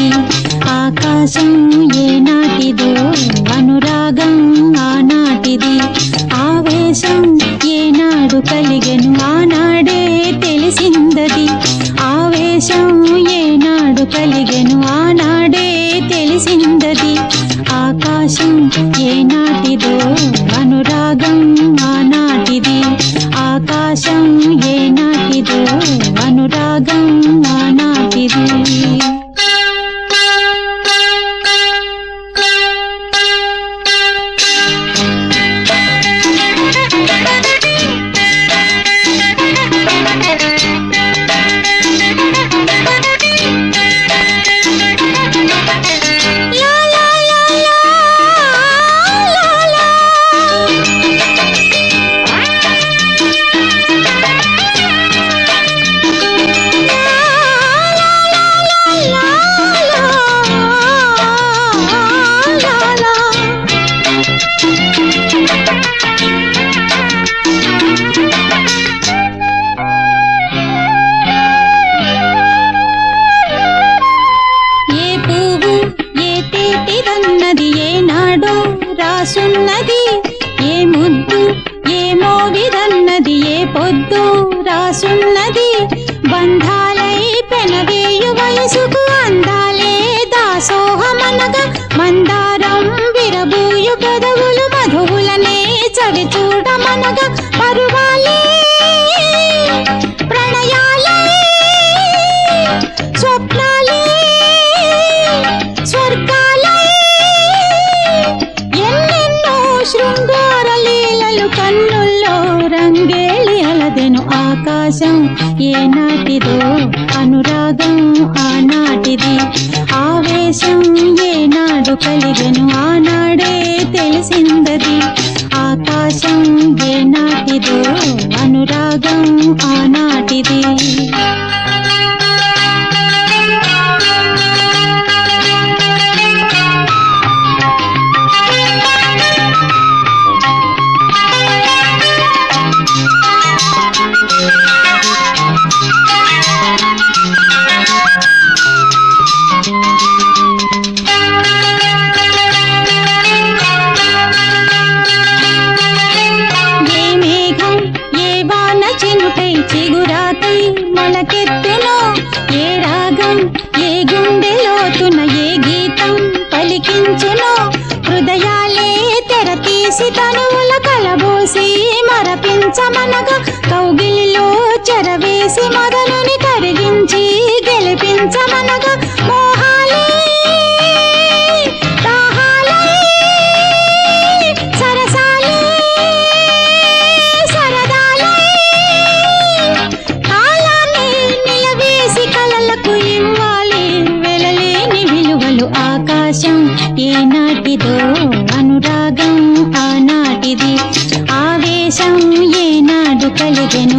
తెలిసిందది ఆకాశం ఏనాటిదో అనురాగం ఆనాటిది ఆవేశం ఏనాడు కలిగెను ఆనాడే తెలిసిందది ఆవేశం ఏనాడు కలిగెను ఆనాడే తెలిసిందది ఆకాశం ఏనాటిదో అనురాగం ఆనాటిది ఆకాశం ఏనాటిదో అనురాగం ఆనాటిది రాసున్నది ఏ ముద్దు ఏ మోవిదన్నది ఏ పొద్దు రాసున్నది బంధాలై పెనవేయు వయసుకు అందాలే దాసోహమనగా మందారం విరబూయు పెదవులు మధువులనే చవి చూడమనగా పరువాలే ప్రణయాలే స్వప్నాలే స్వర్గాలే శృంగార లీలలు కన్నుల్లో రంగేళి అలదెను ఆకాశం ఏనాటిదో అనురాగం ఆనాటిది ఆవేశం ఏనాడు కలిగెను ఆనాడే తెలిసిందది ఆకాశం ఏనాటిదో అనురాగం ఆనాటిది చిగురాకై మొలకెత్తునో ఏ రాగం ఏ గుండె లోతున ఏ గీతం పలికించునో హృదయాలే తెర తీసి తనువుల కలబోసి మరపించమనగా కౌగిలిలో చెరవేసి మొదలుని కరిగించి గెలిపించమనగా మోహాలే దాహాలే సరసాలే సరదాలే ఆకాశం ఏనాటిదో అనురాగం ఆనాటిది ఆవేశం ఏనాడు కలిగెను